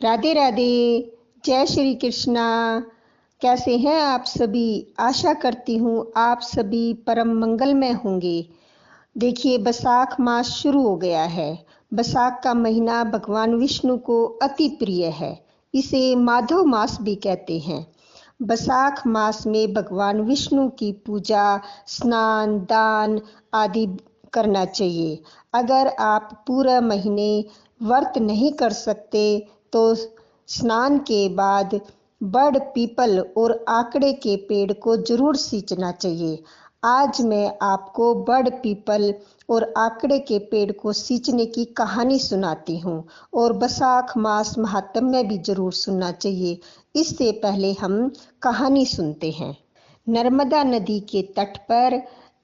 राधे राधे। जय श्री कृष्णा। कैसे हैं आप सभी? आशा करती हूँ आप सभी परम मंगल में होंगे। देखिए, बैसाख मास शुरू हो गया है। बैसाख का महीना भगवान विष्णु को अति प्रिय है। इसे माधव मास भी कहते हैं। बैसाख मास में भगवान विष्णु की पूजा, स्नान, दान आदि करना चाहिए। अगर आप पूरा महीने व्रत नहीं कर सकते तो स्नान के बाद बड़, पीपल और आकड़े के पेड़ को जरूर सींचना चाहिए। आज मैं आपको बड़, पीपल और आकड़े के पेड़ को सींचने की कहानी सुनाती हूँ और बैसाख मास महात्म्य भी जरूर सुनना चाहिए। इससे पहले हम कहानी सुनते हैं। नर्मदा नदी के तट पर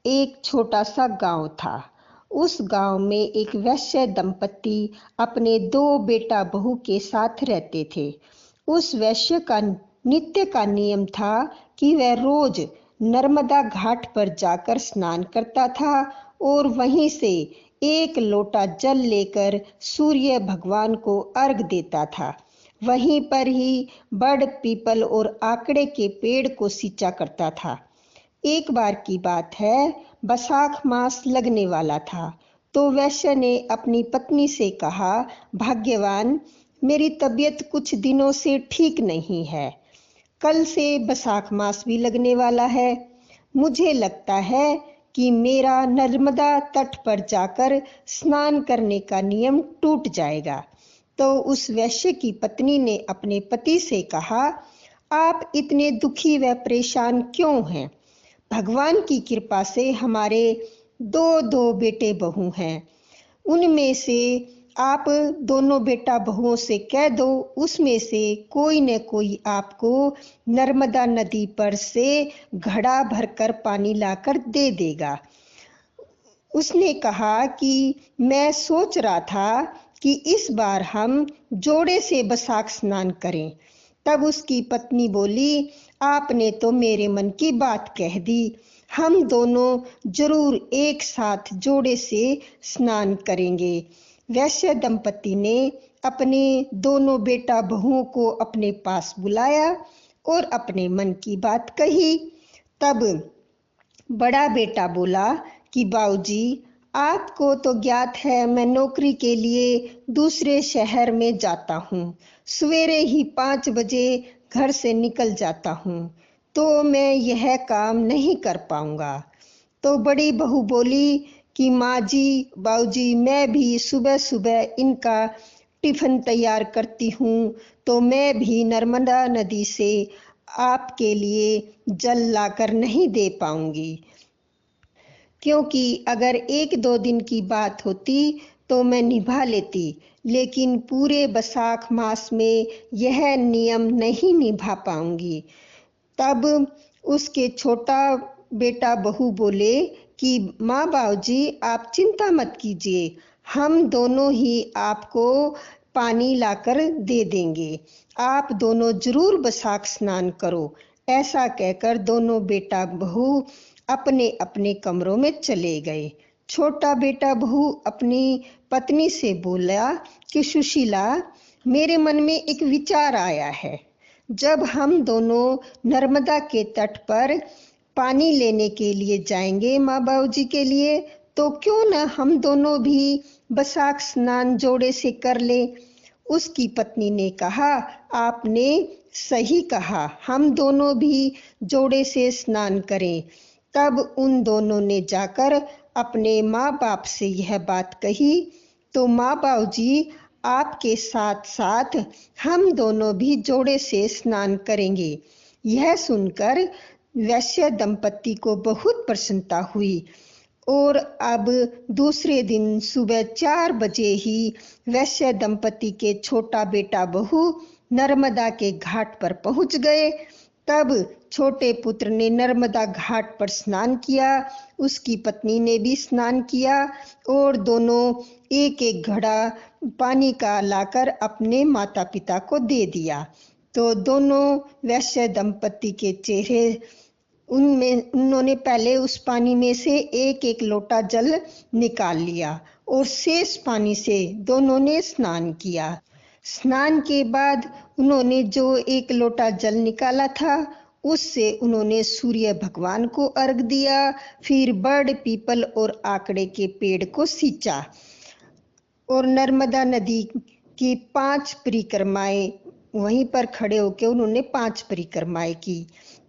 एक छोटा सा गांव था। उस गांव में एक वैश्य दंपति अपने 2 बेटा बहू के साथ रहते थे। उस वैश्य का नित्य का नियम था कि वह रोज नर्मदा घाट पर जाकर स्नान करता था और वहीं से 1 लोटा जल लेकर सूर्य भगवान को अर्घ देता था। वहीं पर ही बड़, पीपल और आकड़े के पेड़ को सींचा करता था। एक बार की बात है, बैसाख मास लगने वाला था तो वैश्य ने अपनी पत्नी से कहा, भाग्यवान, मेरी तबीयत कुछ दिनों से ठीक नहीं है। कल से बैसाख मास भी लगने वाला है। मुझे लगता है कि मेरा नर्मदा तट पर जाकर स्नान करने का नियम टूट जाएगा। तो उस वैश्य की पत्नी ने अपने पति से कहा, आप इतने दुखी व परेशान क्यों हैं? भगवान की कृपा से हमारे 2 बेटे बहू हैं। उनमें से आप दोनों बेटा बहुओं से कह दो, उसमें से कोई न कोई आपको नर्मदा नदी पर से घड़ा भरकर पानी लाकर दे देगा। उसने कहा कि मैं सोच रहा था कि इस बार हम जोड़े से बैसाख स्नान करें। तब उसकी पत्नी बोली, आपने तो मेरे मन की बात कह दी। हम दोनों जरूर एक साथ जोड़े से स्नान करेंगे। वैश्य दंपति ने अपने दोनों बेटा बहुओं को अपने पास बुलाया और अपने मन की बात कही। तब बड़ा बेटा बोला कि बाबूजी, आपको तो ज्ञात है मैं नौकरी के लिए दूसरे शहर में जाता हूँ। सवेरे ही 5 बजे घर से निकल जाता हूँ तो मैं यह काम नहीं कर पाऊंगा। तो बड़ी बहू बोली कि माँ जी, बाबूजी, मैं भी सुबह सुबह इनका टिफिन तैयार करती हूँ तो मैं भी नर्मदा नदी से आपके लिए जल लाकर नहीं दे पाऊंगी, क्योंकि अगर 1-2 दिन की बात होती तो मैं निभा लेती, लेकिन पूरे बैसाख मास में यह नियम नहीं निभा पाऊंगी। तब उसके छोटा बेटा बहू बोले कि माँ, बाबूजी, आप चिंता मत कीजिए, हम दोनों ही आपको पानी लाकर दे देंगे। आप दोनों जरूर बैसाख स्नान करो। ऐसा कहकर दोनों बेटा बहू अपने अपने कमरों में चले गए। छोटा बेटा बहू अपनी पत्नी से बोला कि सुशीला, मेरे मन में एक विचार आया है। जब हम दोनों नर्मदा के तट पर पानी लेने के लिए जाएंगे माँ बाबूजी के लिए, तो क्यों न हम दोनों भी बैसाख स्नान जोड़े से कर ले। उसकी पत्नी ने कहा, आपने सही कहा, हम दोनों भी जोड़े से स्नान करें। तब उन दोनों ने जाकर अपने माँ बाप से यह बात कही तो माँ बाबूजी, आपके साथ साथ हम दोनों भी जोड़े से स्नान करेंगे। यह सुनकर वैश्य दंपति को बहुत प्रसन्नता हुई और अब दूसरे दिन सुबह 4 बजे ही वैश्य दंपति के छोटा बेटा बहू नर्मदा के घाट पर पहुंच गए। तब छोटे पुत्र ने नर्मदा घाट पर स्नान किया, उसकी पत्नी ने भी स्नान किया और दोनों एक एक घड़ा पानी का लाकर अपने माता पिता को दे दिया। तो दोनों वैश्य दंपति के चेहरे, उन्होंने पहले उस पानी में से एक एक लोटा जल निकाल लिया और शेष पानी से दोनों ने स्नान किया। स्नान के बाद उन्होंने जो एक लोटा जल निकाला था उससे उन्होंने सूर्य भगवान को अर्घ दिया। फिर बड़ पीपल और आकड़े के पेड़ को सींचा और नर्मदा नदी की 5 परिक्रमाएं, वहीं पर खड़े होकर उन्होंने 5 परिक्रमाएं की।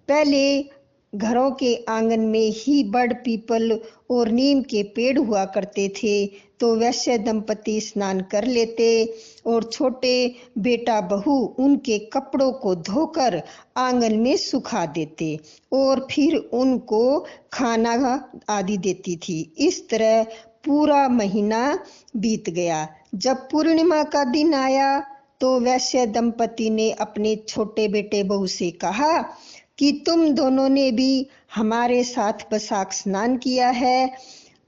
पहले घरों के आंगन में ही बड़ पीपल और नीम के पेड़ हुआ करते थे, तो वैश्य दंपति स्नान कर लेते और छोटे बेटा बहू उनके कपड़ों को धोकर आंगन में सुखा देते और फिर उनको खाना आदि देती थी। इस तरह पूरा महीना बीत गया। जब पूर्णिमा का दिन आया तो वैश्य दंपति ने अपने छोटे बेटे बहू से कहा कि तुम दोनों ने भी हमारे साथ बसाख स्नान किया है,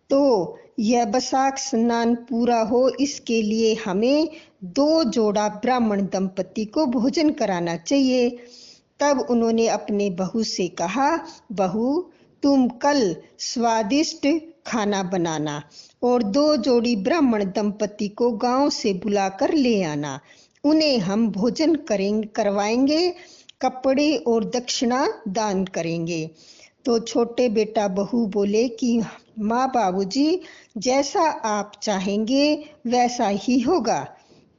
तो यह बसाख स्नान पूरा हो इसके लिए हमें 2 जोड़ा ब्राह्मण दंपति को भोजन कराना चाहिए। तब उन्होंने अपने बहू से कहा, बहू तुम कल स्वादिष्ट खाना बनाना और 2 जोड़ी ब्राह्मण दंपति को गांव से बुलाकर ले आना। उन्हें हम भोजन करवाएंगे, कपड़े और दक्षिणा दान करेंगे। तो छोटे बेटा बहू बोले कि माँ बाबूजी जैसा आप चाहेंगे वैसा ही होगा।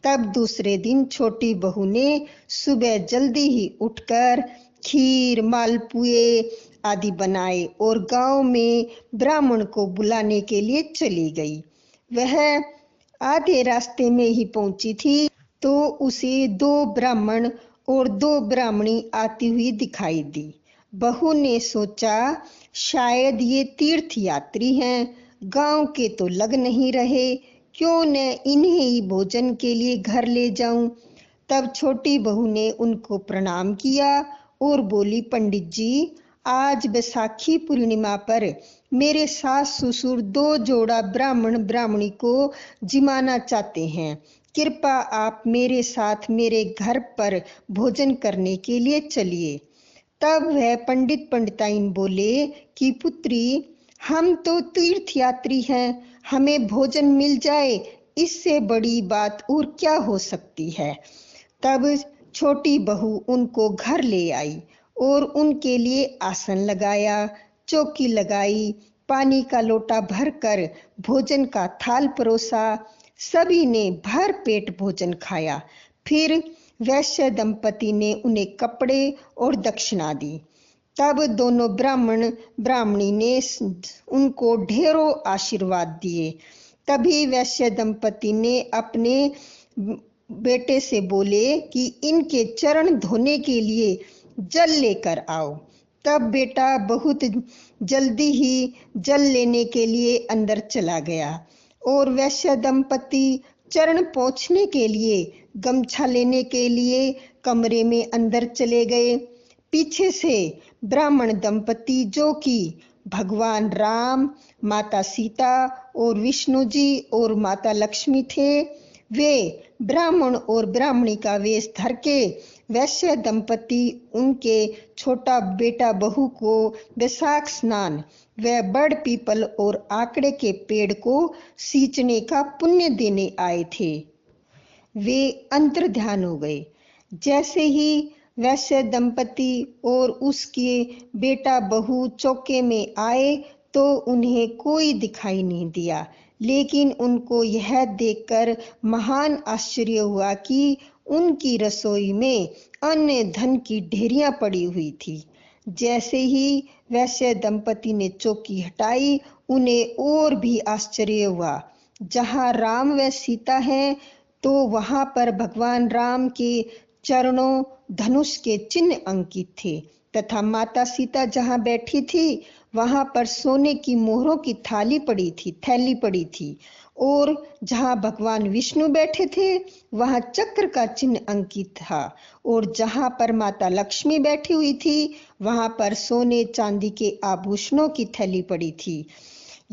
तब दूसरे दिन छोटी बहू ने सुबह जल्दी ही उठकर खीर, मालपुए आदि बनाए और गांव में ब्राह्मण को बुलाने के लिए चली गई। वह आधे रास्ते में ही पहुंची थी तो उसे 2 ब्राह्मण और 2 ब्राह्मणी आती हुई दिखाई दी। बहू ने सोचा शायद ये तीर्थ यात्री हैं, गांव के तो लग नहीं रहे, क्यों न इन्हें ही भोजन के लिए घर ले जाऊं। तब छोटी बहू ने उनको प्रणाम किया और बोली, पंडित जी आज बैसाखी पूर्णिमा पर मेरे सास ससुर 2 जोड़ा ब्राह्मण ब्राह्मणी को जिमाना चाहते हैं, कृपा आप मेरे साथ मेरे घर पर भोजन करने के लिए चलिए। तब वह पंडित पंडिताइन बोले कि पुत्री हम तो तीर्थ यात्री हैं, हमें भोजन मिल जाए इससे बड़ी बात और क्या हो सकती है। तब छोटी बहू उनको घर ले आई और उनके लिए आसन लगाया, चौकी लगाई, पानी का लोटा भरकर भोजन का थाल परोसा। सभी ने भर पेट भोजन खाया। फिर वैश्य दंपति ने उन्हें कपड़े और दक्षिणा दी। तब दोनों ब्राह्मण ब्राह्मणी ने उनको ढेरों आशीर्वाद दिए। तभी वैश्य दंपति ने अपने बेटे से बोले कि इनके चरण धोने के लिए जल लेकर आओ। तब बेटा बहुत जल्दी ही जल लेने के लिए अंदर चला गया और वैश्य दंपति चरण पोंछने के लिए गमछा लेने के लिए कमरे में अंदर चले गए। पीछे से ब्राह्मण दंपति जो कि भगवान राम, माता सीता और विष्णु जी और माता लक्ष्मी थे, वे ब्राह्मण और ब्राह्मणी का वेश धर के वैश्य दंपति उनके छोटा बेटा बहू को बैसाख स्नान व बड़ पीपल और आकड़े के पेड़ को सींचने का पुण्य देने आए थे। वे अंतर्ध्यान हो गए। जैसे ही वैश्य दंपति और उसके बेटा बहू चौके में आए तो उन्हें कोई दिखाई नहीं दिया, लेकिन उनको यह देखकर महान आश्चर्य हुआ कि उनकी रसोई में अन्न धन की ढेरियां पड़ी हुई थी। जैसे ही वैश्य दंपति ने चौकी हटाई, उन्हें और भी आश्चर्य हुआ। जहाँ राम व सीता हैं तो वहां पर भगवान राम के चरणों धनुष के चिन्ह अंकित थे तथा माता सीता जहाँ बैठी थी वहां पर सोने की मोहरों की थैली पड़ी थी और जहाँ भगवान विष्णु बैठे थे वहां चक्र का चिन्ह अंकित था और जहाँ पर माता लक्ष्मी बैठी हुई थी वहां पर सोने चांदी के आभूषणों की थैली पड़ी थी।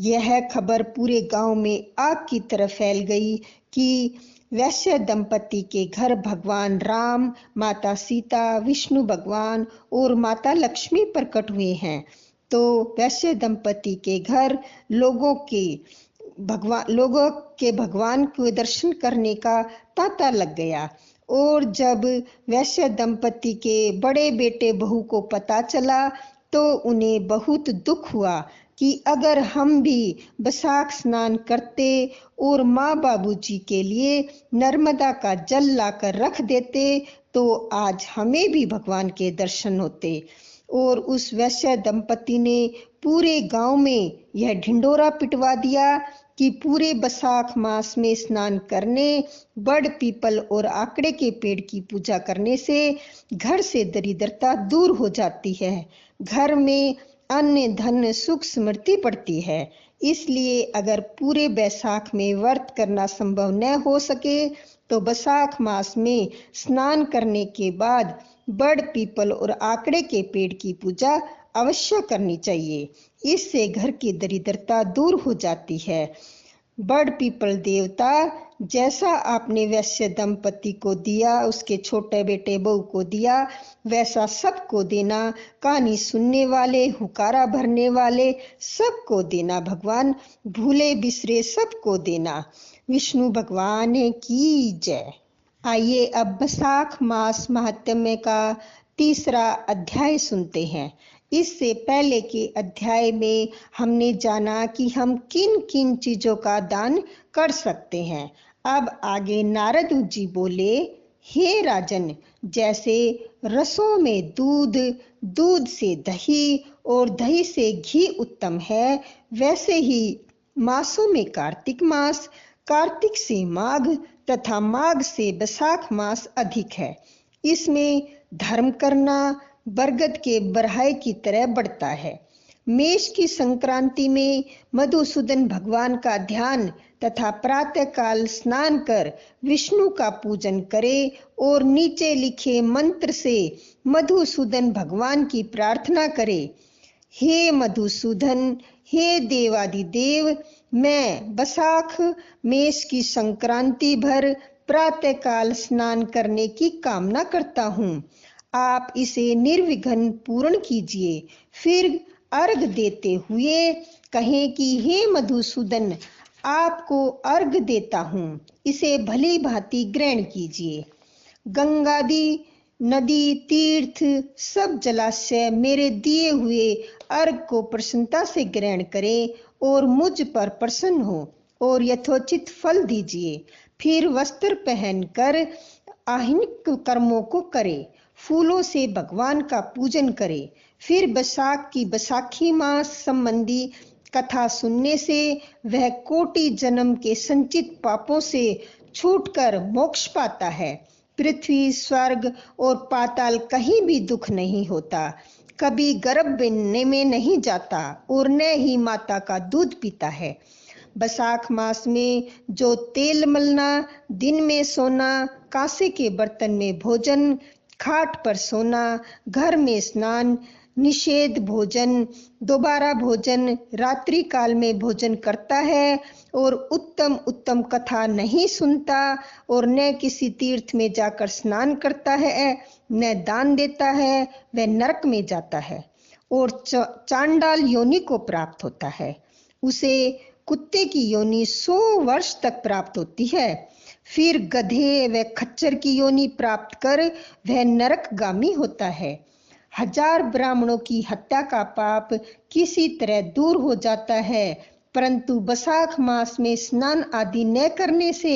यह खबर पूरे गांव में आग की तरह फैल गई कि वैश्य दंपति के घर भगवान राम, माता सीता, विष्णु भगवान और माता लक्ष्मी प्रकट हुए हैं। तो वैश्य दंपति के घर लोगों के भगवान के दर्शन करने का तांता लग गया और जब वैश्य दंपति के बड़े बेटे बहू को पता चला तो उन्हें बहुत दुख हुआ कि अगर हम भी बसाख स्नान करते और माँ बाबूजी के लिए नर्मदा का जल लाकर रख देते तो आज हमें भी भगवान के दर्शन होते। और उस वैश्य दंपति ने पूरे गांव में यह ढिंडोरा पिटवा दिया कि पूरे बसाख मास में स्नान करने, बड़ पीपल और आकड़े के पेड़ की पूजा करने से घर से दरिद्रता दूर हो जाती है, घर में अन्न धन सुख समृद्धि बढ़ती है। इसलिए अगर पूरे बैसाख में व्रत करना संभव न हो सके तो बसाख मास में स्नान करने के बाद बड़ पीपल और आकड़े के पेड़ की पूजा अवश्य करनी चाहिए। इससे घर की दरिद्रता दूर हो जाती है। बड़ पीपल देवता जैसा आपने वैश्य दंपति को दिया, उसके छोटे बेटे बहू को दिया, वैसा सबको देना। कहानी सुनने वाले, हुकारा भरने वाले सबको देना। भगवान भूले बिसरे सबको देना। विष्णु भगवान की जय। आइए अब बसाख मास महात्म्य का तीसरा अध्याय सुनते हैं। इससे पहले के अध्याय में हमने जाना कि हम किन किन चीजों का दान कर सकते हैं। अब आगे नारद जी बोले, हे राजन, जैसे रसों में दूध, दूध से दही और दही से घी उत्तम है, वैसे ही मासों में कार्तिक मास, कार्तिक से माघ तथा माघ से बसाख मास अधिक है। इसमें धर्म करना बरगद के बरहाए की तरह बढ़ता है। मेष की संक्रांति में मधुसूदन भगवान का ध्यान तथा प्रातः काल स्नान कर विष्णु का पूजन करे और नीचे लिखे मंत्र से मधुसूदन भगवान की प्रार्थना करे। हे मधुसूदन, हे देवादिदेव, मैं बसाख मेष की संक्रांति भर प्रातः काल स्नान करने की कामना करता हूँ। आप इसे निर्विघ्न पूर्ण कीजिए। फिर अर्घ देते हुए कहें कि हे मधुसूदन, आपको अर्घ देता हूँ, इसे भली भांति ग्रहण कीजिए। गंगादि नदी, तीर्थ, सब जलाशय मेरे दिए हुए अर्घ को प्रसन्नता से ग्रहण करें और मुझ पर प्रसन्न हो और यथोचित फल दीजिए। फिर वस्त्र पहनकर आह्निक कर्मों को करे, फूलों से भगवान का पूजन करे। फिर बसाख की बैसाखी मास संबंधी कथा सुनने से वह कोटि जन्म के संचित पापों से छूटकर मोक्ष पाता है। पृथ्वी, स्वर्ग और पाताल कहीं भी दुख नहीं होता, कभी गर्भ बनने में नहीं जाता और न ही माता का दूध पीता है। बसाख मास में जो तेल मलना, दिन में सोना, कांसे के बर्तन में भोजन, खाट पर सोना, घर में स्नान, निषेध भोजन, दोबारा भोजन, रात्रि काल में भोजन करता है और उत्तम उत्तम कथा नहीं सुनता और न किसी तीर्थ में जाकर स्नान करता है, न दान देता है, वह नरक में जाता है और चांडाल योनि को प्राप्त होता है। उसे कुत्ते की योनि 100 वर्ष तक प्राप्त होती है। फिर गधे व खच्चर की योनि प्राप्त कर वह नरकगामी होता है। 1000 ब्राह्मणों की हत्या का पाप किसी तरह दूर हो जाता है, परंतु बसाख मास में स्नान आदि न करने से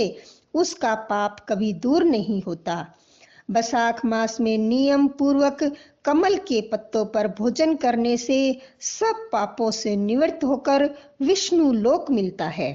उसका पाप कभी दूर नहीं होता। बसाख मास में नियम पूर्वक कमल के पत्तों पर भोजन करने से सब पापों से निवृत्त होकर विष्णु लोक मिलता है।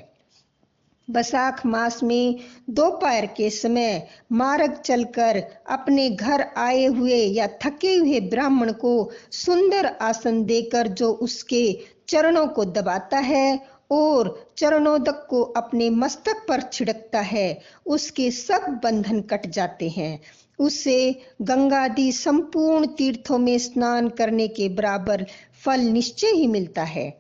बसाख मास में दोपहर के समय मार्ग चलकर अपने घर आए हुए या थके हुए ब्राह्मण को सुंदर आसन देकर जो उसके चरणों को दबाता है और चरणोदक को अपने मस्तक पर छिड़कता है, उसके सब बंधन कट जाते हैं। उससे गंगादि संपूर्ण तीर्थों में स्नान करने के बराबर फल निश्चय ही मिलता है।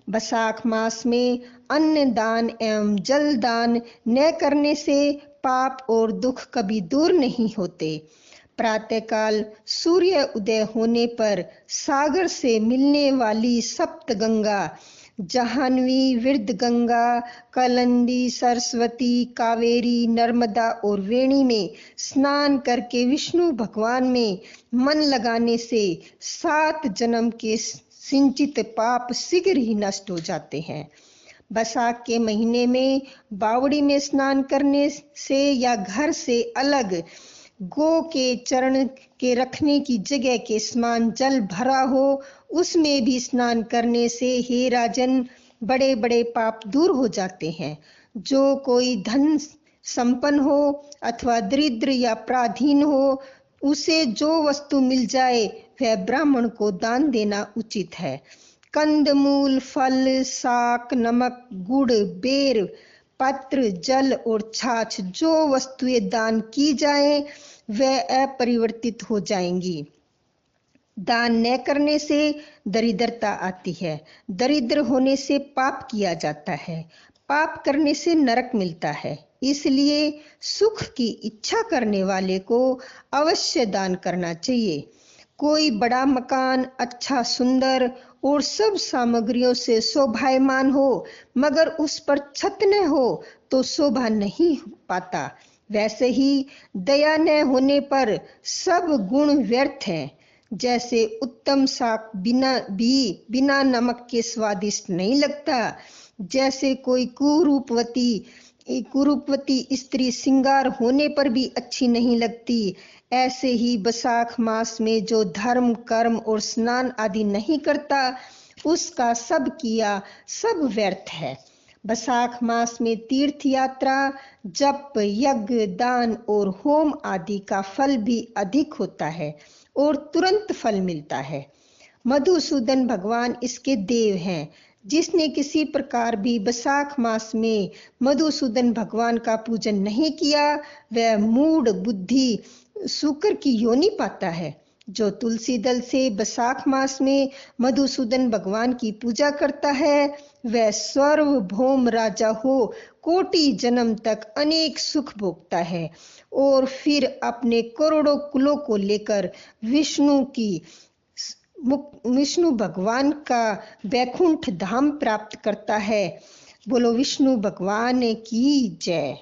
बसाख मास में अन्न दान एवं जल दान न करने से पाप और दुख कभी दूर नहीं होते। प्रातःकाल सूर्य उदय होने पर सागर से मिलने वाली सप्त गंगा जाह्नवी, विरधगंगा, कलंदी, सरस्वती, कावेरी, नर्मदा और वेणी में स्नान करके विष्णु भगवान में मन लगाने से 7 जन्म के सिंचित पाप शीघ्र ही नष्ट हो जाते हैं। बैसाख के महीने में बावड़ी में स्नान करने से या घर से अलग गौ के चरण के रखने की जगह के समान जल भरा हो, उसमें भी स्नान करने से हे राजन बड़े बड़े पाप दूर हो जाते हैं। जो कोई धन संपन्न हो अथवा दरिद्र या पराधीन हो, उसे जो वस्तु मिल जाए वह ब्राह्मण को दान देना उचित है। कंदमूल, फल, शाक, नमक, गुड़, बेर पत्र, जल और छाछ जो वस्तुएं दान की जाए वह अपरिवर्तित हो जाएंगी। दान न करने से दरिद्रता आती है, दरिद्र होने से पाप किया जाता है, पाप करने से नरक मिलता है। इसलिए सुख की इच्छा करने वाले को अवश्य दान करना चाहिए। कोई बड़ा मकान अच्छा, सुंदर और सब सामग्रियों से शोभायमान हो मगर उस पर छत न हो तो शोभा नहीं पाता। वैसे ही दया न होने पर सब गुण व्यर्थ हैं। जैसे उत्तम शाक बिना नमक के स्वादिष्ट नहीं लगता, जैसे कोई कुरूपवती स्त्री श्रृंगार होने पर भी अच्छी नहीं लगती, ऐसे ही बैसाख मास में जो धर्म, कर्म और स्नान आदि नहीं करता, उसका सब किया सब व्यर्थ है। बैसाख मास में तीर्थ यात्रा, जप, यज्ञ, दान और होम आदि का फल भी अधिक होता है और तुरंत फल मिलता है। मधुसूदन भगवान इसके देव हैं। जिसने किसी प्रकार भी बैसाख मास में मधुसूदन भगवान का पूजन नहीं किया, वह मूढ़ बुद्धि शुक्र की योनि पाता है। जो तुलसी दल से बैसाख मास में मधुसूदन भगवान की पूजा करता है, वह सार्वभौम राजा हो कोटि जन्म तक अनेक सुख भोगता है और फिर अपने करोड़ों कुलों को लेकर विष्णु भगवान का वैकुंठ धाम प्राप्त करता है। बोलो विष्णु भगवान की जय।